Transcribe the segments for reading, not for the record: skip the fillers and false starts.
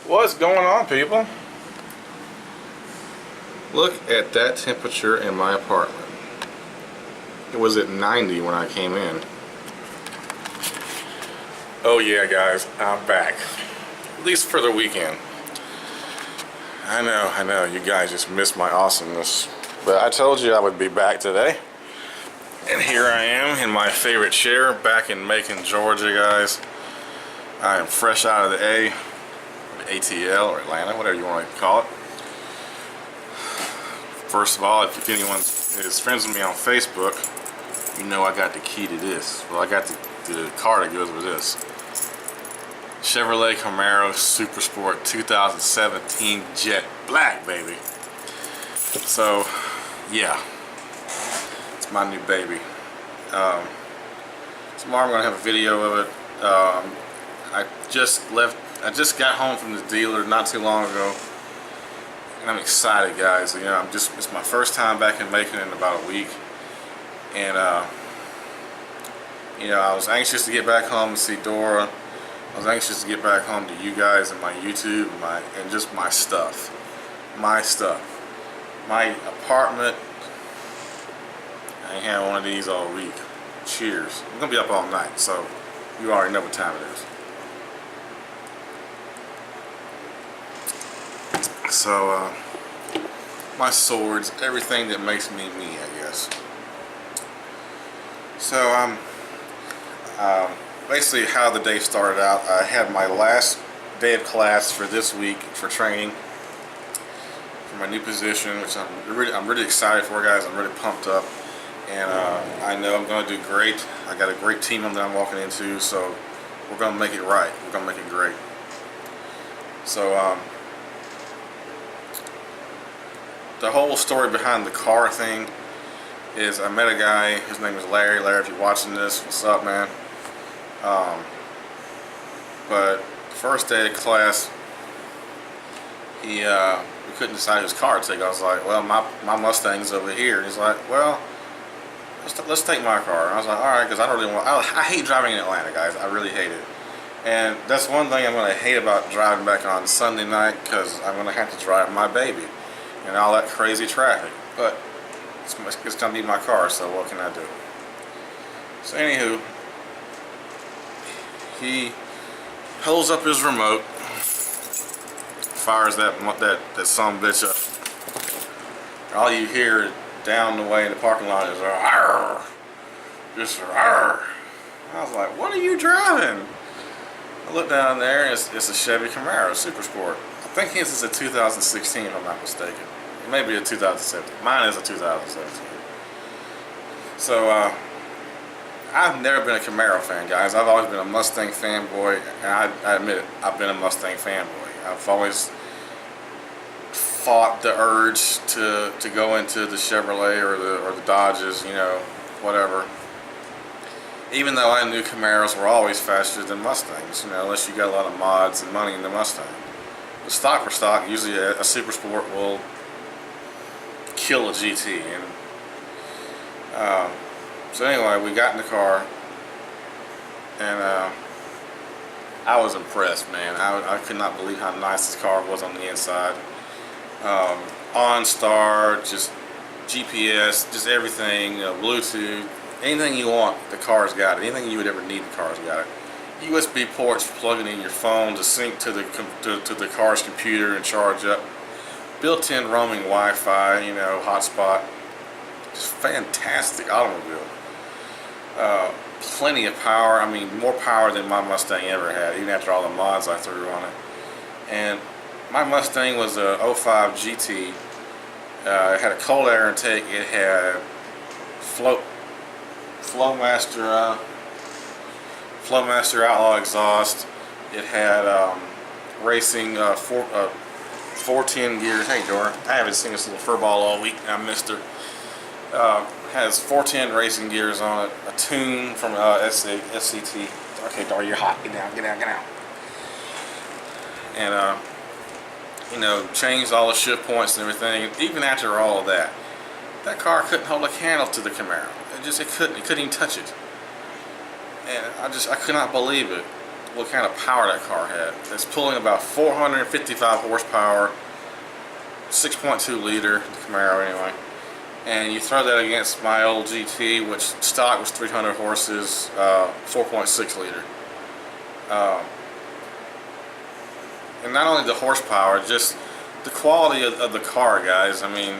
What's going on, people? Look at that temperature in my apartment. It was at 90 when I came in. Oh yeah, guys, I'm back. At least for the weekend. I know, you guys just missed my awesomeness. But I told you I would be back today. And here I am in my favorite chair, back in Macon, Georgia, guys. I am fresh out of the ATL or Atlanta, whatever you want to call it. First of all, if anyone is friends with me on Facebook, you know I got the key to this. Well, I got the car that goes with this. Chevrolet Camaro Super Sport 2017 Jet Black, baby. So, yeah, it's my new baby. Tomorrow I'm gonna have a video of it. I just got home from the dealer not too long ago, and I'm excited, guys. You know, it's my first time back in Macon in about a week, and you know, I was anxious to get back home and see Dora. I was anxious to get back home to you guys and my YouTube and just my stuff. My apartment. I ain't had one of these all week. Cheers. I'm gonna be up all night, so you already know what time it is. So, my swords, everything that makes me me, I guess. So, basically how the day started out, I had my last day of class for this week for training for my new position, which I'm really excited for, guys. I'm really pumped up, and I know I'm going to do great. I got a great team that I'm walking into, so we're going to make it right. We're going to make it great. So, the whole story behind the car thing is I met a guy, his name is Larry. Larry, if you're watching this, what's up, man? But the first day of class, we couldn't decide whose car to take. I was like, well, my Mustang's over here. And he's like, well, let's take my car. And I was like, all right, because I don't really want. I hate driving in Atlanta, guys. I really hate it. And that's one thing I'm going to hate about driving back on Sunday night, because I'm going to have to drive my baby and all that crazy traffic. But it's going to be my car, so what can I do? So anywho, he holds up his remote, fires that sumbitch up. All you hear down the way in the parking lot is "arr," just "arr." I was like, "What are you driving?" I look down there, and it's a Chevy Camaro Super Sport. I think his is a 2016, if I'm not mistaken. It may be a 2017. Mine is a 2017. So, I've never been a Camaro fan, guys. I've always been a Mustang fanboy, and I admit it, I've been a Mustang fanboy. I've always fought the urge to go into the Chevrolet or the Dodges, you know, whatever. Even though I knew Camaros were always faster than Mustangs, you know, unless you got a lot of mods and money in the Mustang. The stock for stock, usually a Super Sport will kill a GT. And so anyway, we got in the car, and I was impressed, man. I could not believe how nice this car was on the inside. OnStar, just GPS, just everything, Bluetooth, anything you want, the car's got it. Anything you would ever need, the car's got it. USB ports for plugging in your phone to sync to the car's computer and charge up. Built-in roaming Wi-Fi, you know, hotspot. Just fantastic automobile. Plenty of power. I mean, more power than my Mustang ever had, even after all the mods I threw on it. And my Mustang was a 05 GT. It had a cold air intake. It had Flowmaster Outlaw exhaust. It had racing 410 gears. Hey, Dora. I haven't seen this little furball all week. I missed her. Has 410 racing gears on it, a tune from SCT. Okay, Dora, you're hot. Get down. And you know, changed all the shift points and everything. Even after all of that, that car couldn't hold a candle to the Camaro. It couldn't even touch it. And I could not believe it. what kind of power that car had. It's pulling about 455 horsepower, 6.2 liter, the Camaro anyway. And you throw that against my old GT, which stock was 300 horses, 4.6 liter. And not only the horsepower, just the quality of the car, guys. I mean,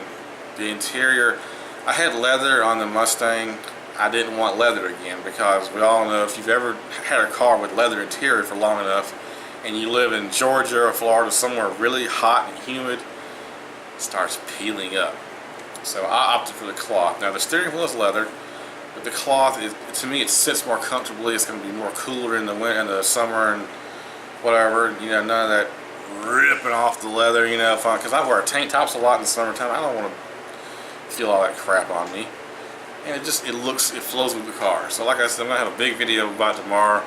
the interior. I had leather on the Mustang. I didn't want leather again because we all know if you've ever had a car with leather interior for long enough and you live in Georgia or Florida, somewhere really hot and humid, it starts peeling up. So I opted for the cloth. Now the steering wheel is leather, but the cloth, to me, it sits more comfortably. It's going to be more cooler in the winter, in the summer, and whatever. You know, none of that ripping off the leather. You know, because I wear tank tops a lot in the summertime. I don't want to feel all that crap on me. And it flows with the car. So like I said, I'm going to have a big video about tomorrow.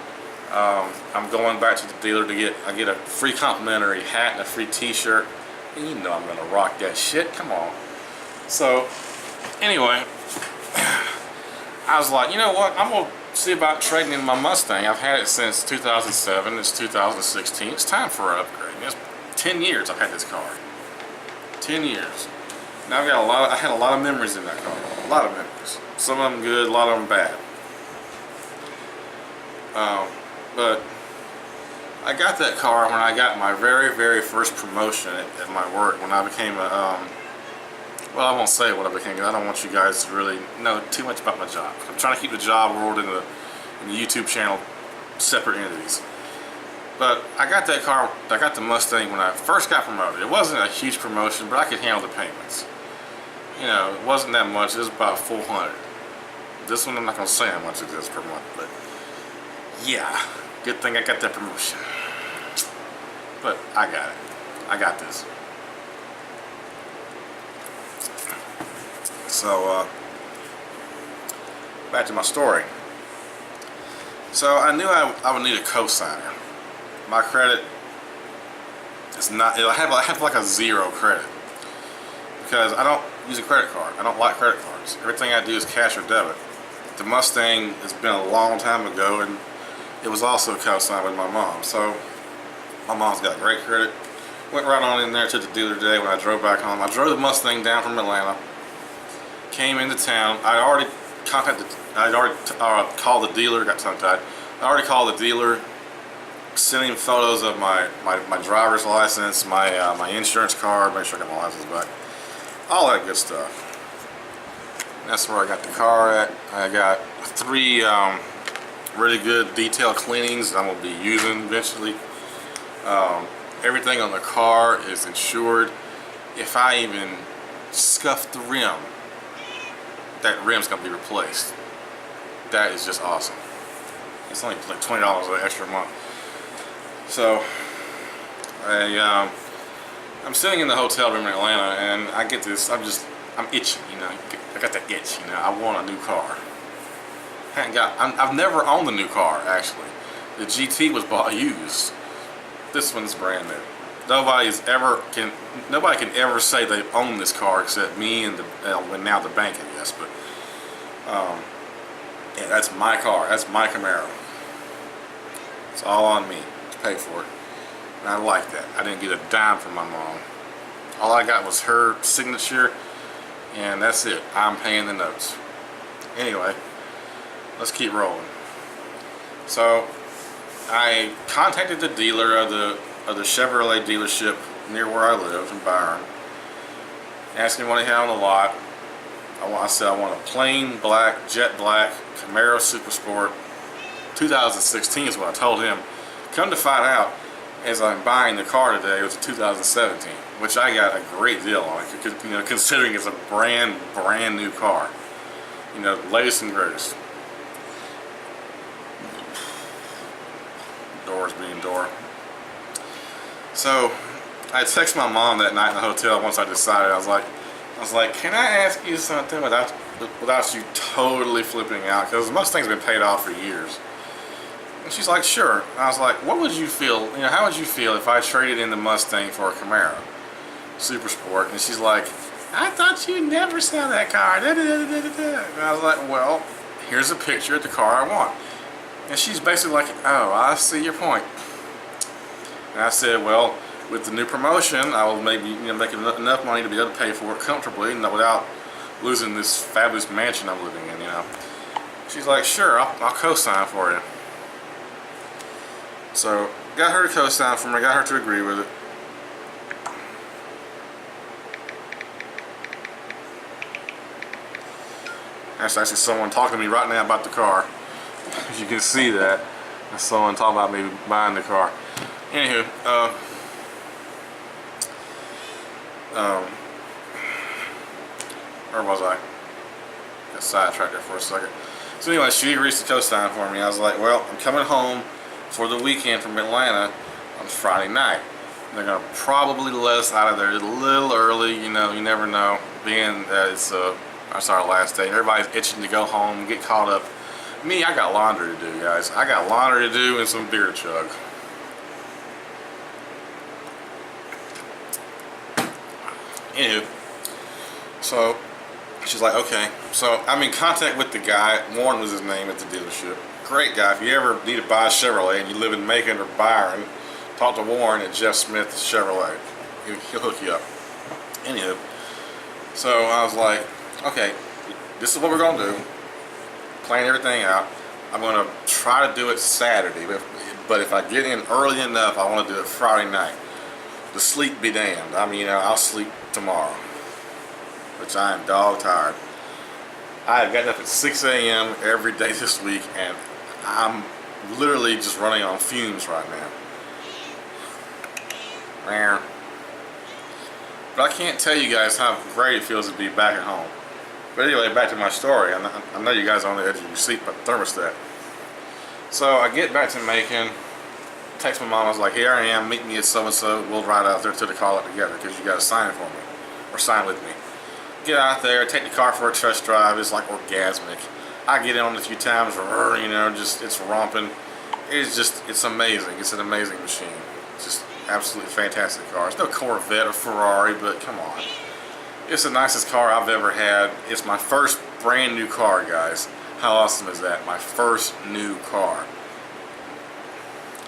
I'm going back to the dealer to get a free complimentary hat and a free t-shirt. And you know I'm going to rock that shit. Come on. So, anyway, I was like, you know what, I'm going to see about trading in my Mustang. I've had it since 2007, it's 2016, it's time for an upgrade. It's 10 years I've had this car. 10 years. Now I had a lot of memories in that car, a lot of memories. Some of them good, a lot of them bad. But I got that car when I got my very, very first promotion at my work, when I became a, well, I won't say what I became because I don't want you guys to really know too much about my job. I'm trying to keep the job world and the YouTube channel separate entities. But I got that car, I got the Mustang when I first got promoted. It wasn't a huge promotion, but I could handle the payments. You know, it wasn't that much, it was about $400. This one I'm not going to say how much it is per month, but yeah, good thing I got that promotion. But I got it. I got this. So, back to my story. So I knew I would need a cosigner. My credit is not, I have like a 0 credit. Because I don't use a credit card. I don't like credit cards. Everything I do is cash or debit. The Mustang has been a long time ago, and it was also co-signed with my mom. So my mom's got great credit. Went right on in there to the dealer today when I drove back home. I drove the Mustang down from Atlanta. Came into town. I already called the dealer, got tongue-tied. I already called the dealer, sent him photos of my driver's license, my insurance card, make sure I got my license back. All that good stuff. That's where I got the car at. I got 3 really good detail cleanings that I'm going to be using eventually. Everything on the car is insured. If I even scuff the rim, that rim's going to be replaced. That is just awesome. It's only like $20 an extra month. So I'm sitting in the hotel room in Atlanta, and I get this. I'm itching, you know. I got that itch, you know. I want a new car. I've never owned a new car actually. The GT was bought used. This one's brand new. Nobody can ever say they own this car except me and now the bank, I guess. But yeah, that's my car. That's my Camaro. It's all on me to pay for it, and I like that. I didn't get a dime from my mom. All I got was her signature, and that's it. I'm paying the notes. Anyway, let's keep rolling. So I contacted the dealer of the Chevrolet dealership near where I live in Byron. Asked him what he had on the lot. I said I want a plain black, jet black Camaro Super Sport. 2016 is what I told him. Come to find out, as I'm buying the car today, it was a 2017, which I got a great deal on, you know, considering it's a brand new car. You know, latest and greatest. Doors being door. So I texted my mom that night in the hotel once I decided. I was like, can I ask you something without you totally flipping out? Because Mustang's been paid off for years. And she's like, sure. And I was like, what would you feel? You know, how would you feel if I traded in the Mustang for a Camaro Super Sport? And she's like, I thought you'd never sell that car. Da, da, da, da, da. And I was like, well, here's a picture of the car I want. And she's basically like, oh, I see your point. And I said, well, with the new promotion, I will maybe make enough money to be able to pay for it comfortably, without losing this fabulous mansion I'm living in. She's like, sure, I'll co-sign for you. So got her to co-sign for me. Got her to agree with it. That's actually someone talking to me right now about the car. You can see that. That's someone talking about me buying the car. Anywho, where was I? Got sidetracked there for a second. So anyway, she agrees to co-sign for me. I was like, well, I'm coming home for the weekend from Atlanta on Friday night. They're going to probably let us out of there a little early, you never know, being that it's our last day. Everybody's itching to go home, get caught up. Me, I got laundry to do, guys. I got laundry to do and some beer to chug. Anywho, so she's like, okay. So I'm in contact with the guy. Warren was his name at the dealership. Great guy. If you ever need to buy a Chevrolet and you live in Macon or Byron, talk to Warren at Jeff Smith Chevrolet. He'll hook you up. Anywho, so I was like, okay, this is what we're going to do. Plan everything out. I'm going to try to do it Saturday, but if I get in early enough, I want to do it Friday night. The sleep be damned. I'll sleep tomorrow, which I am dog tired. I have gotten up at 6 a.m. every day this week, and I'm literally just running on fumes right now. But I can't tell you guys how great it feels to be back at home. But anyway, back to my story. I know you guys are on the edge of your seat, but thermostat. So I get back to Macon, text my mom. I was like, here I am, meet me at so-and-so. We'll ride out there to the car lot together because you got to sign for me, or sign with me. Get out there, take the car for a test drive. It's like orgasmic. I get in on it a few times, it's romping. It's amazing. It's an amazing machine. It's just absolutely fantastic car. It's no Corvette or Ferrari, but come on. It's the nicest car I've ever had. It's my first brand new car, guys. How awesome is that? My first new car.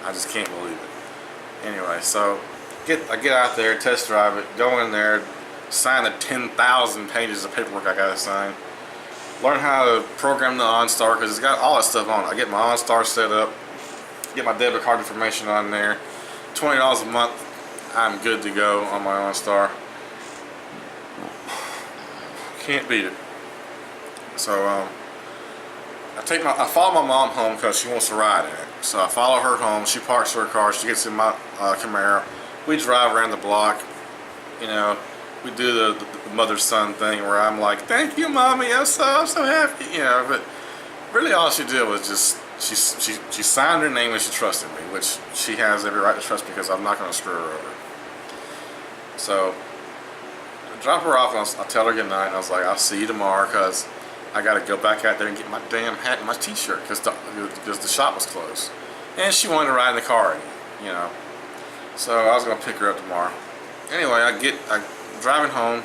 I just can't believe it. Anyway, so I get out there, test drive it, go in there, sign the 10,000 pages of paperwork I gotta sign. Learn how to program the OnStar because it's got all that stuff on it. I get my OnStar set up, get my debit card information on there. $20 a month, I'm good to go on my OnStar. Can't beat it. So I follow my mom home because she wants to ride in it. So I follow her home. She parks her car. She gets in my Camaro. We drive around the block. We do the mother-son thing where I'm like, "Thank you, mommy. I'm so happy." But really, all she did was just she signed her name and she trusted me, which she has every right to trust me because I'm not going to screw her over. So I drop her off and I'll tell her good night. And I was like, "I'll see you tomorrow," because I got to go back out there and get my damn hat and my t-shirt because the shop was closed. And she wanted to ride in the car again, So I was going to pick her up tomorrow. Anyway, I'm driving home,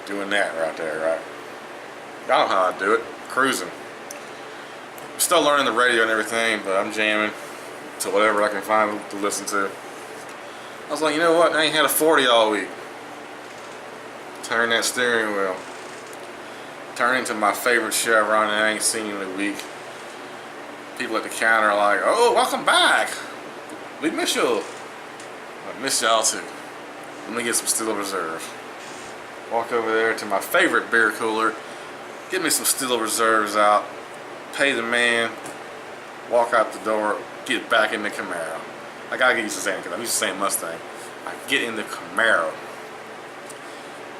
doing that right there, right? Y'all know how I do it, cruising. I'm still learning the radio and everything, but I'm jamming to whatever I can find to listen to. I was like, you know what? I ain't had a 40 all week. Turn that steering wheel. Turn into my favorite Chevron that I ain't seen in a week. People at the counter are like, "Oh, welcome back. We miss you." I miss y'all too. Let me get some Steel Reserve. Walk over there to my favorite beer cooler. Get me some Steel Reserves out. Pay the man. Walk out the door. Get back in the Camaro. I gotta get used to saying it because I'm used to saying Mustang. I get in the Camaro.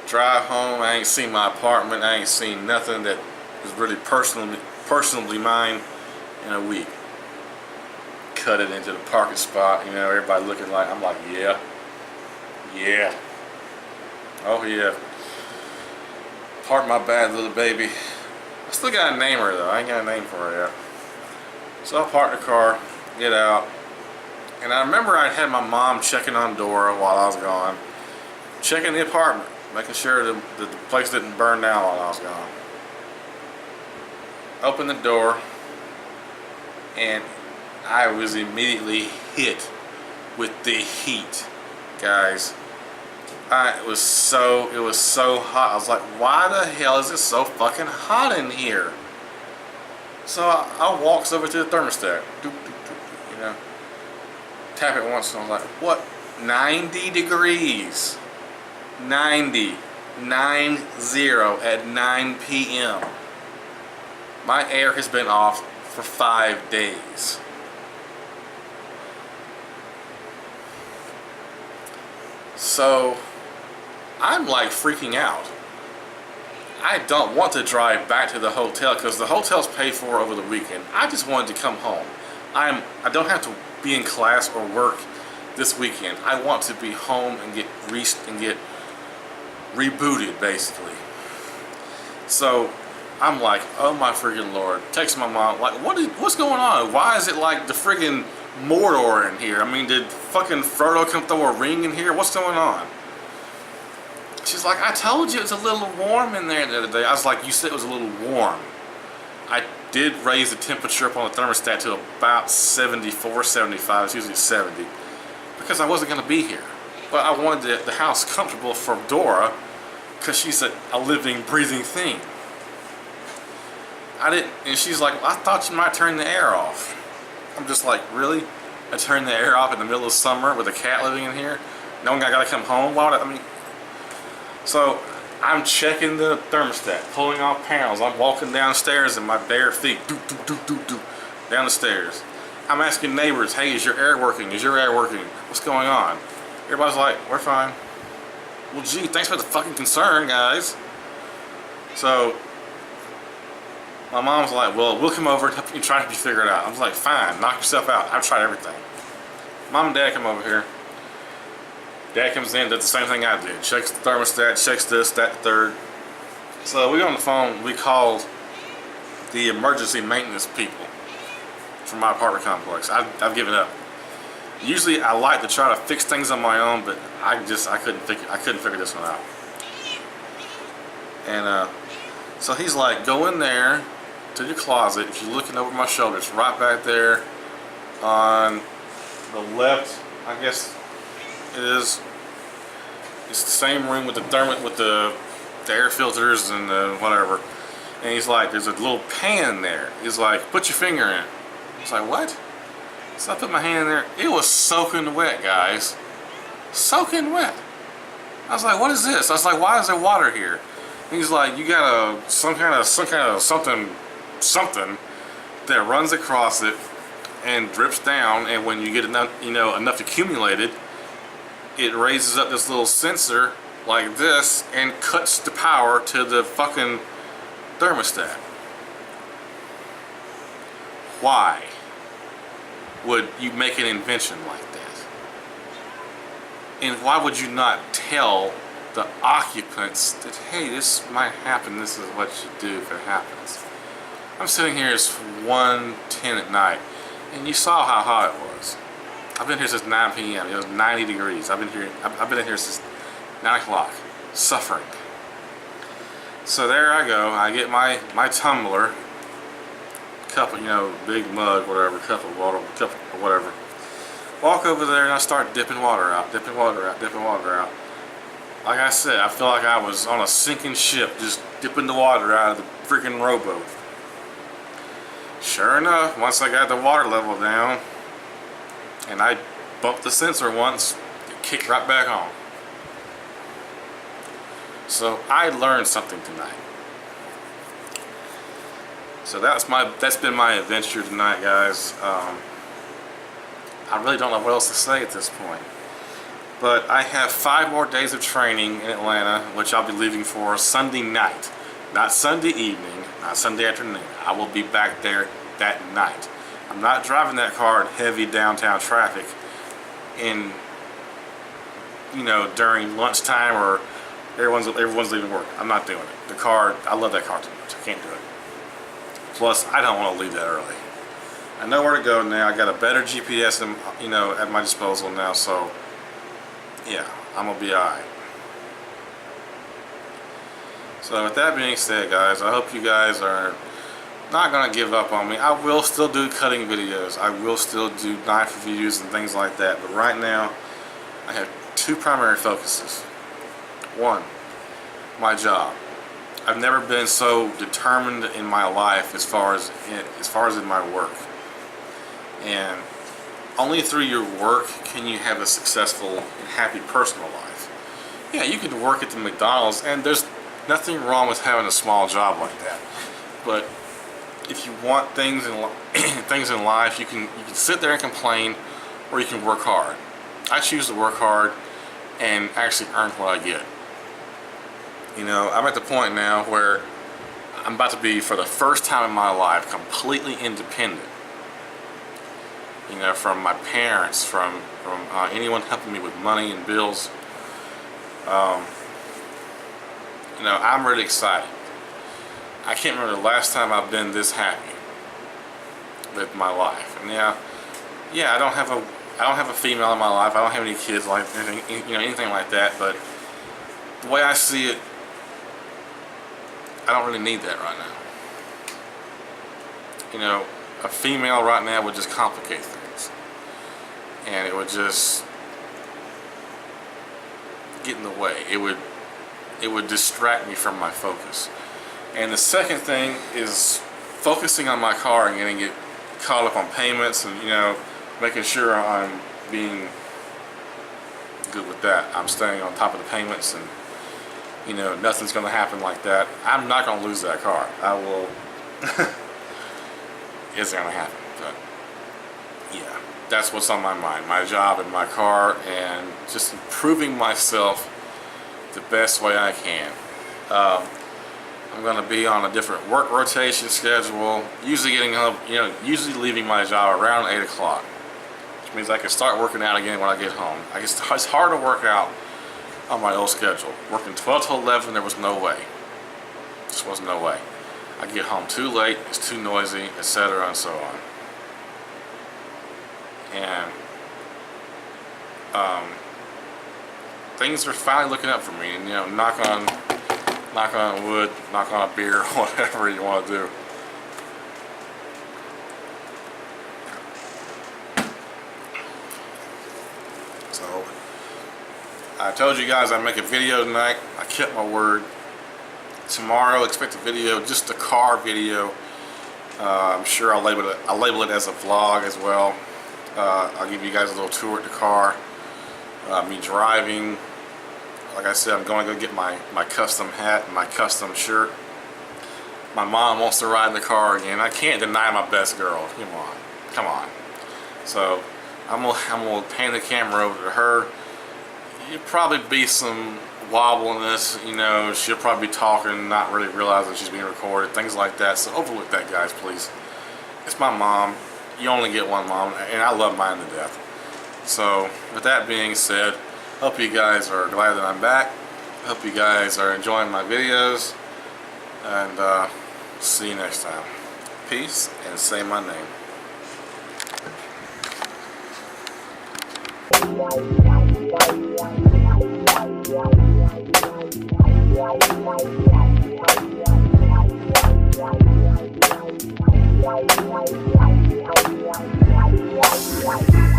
Drive home. I ain't seen my apartment. I ain't seen nothing that was really personally mine in a week. Cut it into the parking spot. Everybody looking like, I'm like, yeah. Oh yeah. Park my bad little baby. I still gotta name her though. I ain't got a name for her yet. So I park the car, get out, and I remember I had my mom checking on Dora while I was gone, checking the apartment, making sure the place didn't burn down while I was gone. opened the door, and I was immediately hit with the heat, guys. It was so hot. I was like, why the hell is it so fucking hot in here? So I walks over to the thermostat, doop, doop, doop, you know, tap it once, and I was like, what? 90 degrees. 90 at 9 p.m. My air has been off for 5 days. So I'm like freaking out. I don't want to drive back to the hotel because the hotel's paid for over the weekend. I just wanted to come home. I don't have to be in class or work this weekend. I want to be home and get rebooted, basically. So I'm like, oh my freaking lord. Text my mom, like, what's going on? Why is it like the friggin' Mordor in here? I mean, did fucking Frodo come throw a ring in here? What's going on? She's like, I told you it was a little warm in there the other day. I was like, you said it was a little warm. I did raise the temperature up on the thermostat to about 74, 75. It's usually 70. Because I wasn't going to be here. But I wanted the house comfortable for Dora, because she's a living, breathing thing. And she's like, well, I thought you might turn the air off. I'm just like, really? I turned the air off in the middle of summer with a cat living in here? No one got to come home? Why would I mean... So I'm checking the thermostat, pulling off panels. I'm walking downstairs in my bare feet, down the stairs. I'm asking neighbors, hey, is your air working? Is your air working? What's going on? Everybody's like, we're fine. Well, gee, thanks for the fucking concern, guys. So my mom's like, well, we'll come over and help you try to figure it out. I was like, fine, knock yourself out. I've tried everything. Mom and Dad come over here. Dad comes in, does the same thing I did. Checks the thermostat, checks this, that, third. So we got on the phone, we called the emergency maintenance people from my apartment complex. I've given up. Usually I like to try to fix things on my own, but I couldn't figure this one out. And so he's like, go in there to your closet. If you're looking over my shoulder, it's right back there on the left, I guess. It's the same room with the air filters and the whatever. And he's like, there's a little pan there. He's like, put your finger in. I was like, what? So I put my hand in there. It was soaking wet, guys. Soaking wet. I was like, what is this? I was like, why is there water here? And he's like, you got some kind of something that runs across it and drips down, and when you get enough accumulated, it raises up this little sensor like this and cuts the power to the fucking thermostat. Why would you make an invention like that? And why would you not tell the occupants that, hey, this might happen, this is what you do if it happens? I'm sitting here, it's 1:10 at night, and you saw how hot it was. I've been here since 9 p.m. It was 90 degrees. I've been in here since 9 o'clock, suffering. So there I go. I get my tumbler, cup, big mug, whatever, cup of water, cup or whatever. Walk over there and I start dipping water out. Like I said, I feel like I was on a sinking ship, just dipping the water out of the freaking rowboat. Sure enough, once I got the water level down, and I bumped the sensor once, it kicked right back on. So I learned something tonight. So that's been my adventure tonight, guys. I really don't know what else to say at this point. But I have 5 more days of training in Atlanta, which I'll be leaving for Sunday night. Not Sunday evening, not Sunday afternoon. I will be back there that night. I'm not driving that car in heavy downtown traffic during lunchtime or everyone's leaving work. I'm not doing it. The car, I love that car too much. I can't do it. Plus, I don't want to leave that early. I know where to go now. I got a better GPS at my disposal now, so yeah, I'm gonna be alright. So with that being said, guys, I hope you guys are not gonna give up on me. I will still do cutting videos. I will still do knife reviews and things like that. But right now, I have two primary focuses. One, my job. I've never been so determined in my life as far as in my work. And only through your work can you have a successful and happy personal life. Yeah, you can work at the McDonald's, and there's nothing wrong with having a small job like that. But if you want things in things in life, you can sit there and complain, or you can work hard. I choose to work hard and actually earn what I get. You know, I'm at the point now where I'm about to be, for the first time in my life, completely independent. You know, from my parents, from anyone helping me with money and bills. You know, I'm really excited. I can't remember the last time I've been this happy with my life. And yeah, I don't have a female in my life. I don't have any kids, like anything like that. But the way I see it, I don't really need that right now. You know, a female right now would just complicate things, and it would just get in the way. It would distract me from my focus. And the second thing is focusing on my car and getting it caught up on payments, and making sure I'm being good with that. I'm staying on top of the payments, and nothing's going to happen like that. I'm not going to lose that car. I will. It's going to happen. But yeah, that's what's on my mind. My job and my car, and just improving myself the best way I can. I'm going to be on a different work rotation schedule. Usually getting home, usually leaving my job around 8 o'clock. Which means I can start working out again when I get home. It's hard to work out on my old schedule. Working 12 to 11, there was no way. Just was no way. I get home too late, it's too noisy, etc. and so on. And things are finally looking up for me. And knock on wood, knock on a beer, whatever you want to do. So I told you guys I'd make a video tonight. I kept my word. Tomorrow, expect a video, just a car video. I'm sure I'll label it as a vlog as well. I'll give you guys a little tour at the car. Me driving. Like I said, I'm going to go get my custom hat and my custom shirt. My mom wants to ride in the car again. I can't deny my best girl. Come on. So I'm gonna pan the camera over to her. You'll probably be some wobbliness, she'll probably be talking, not really realizing she's being recorded, things like that. So overlook that, guys, please. It's my mom. You only get one mom, and I love mine to death. So with that being said, hope you guys are glad that I'm back. Hope you guys are enjoying my videos, and see you next time. Peace, and say my name. Wow.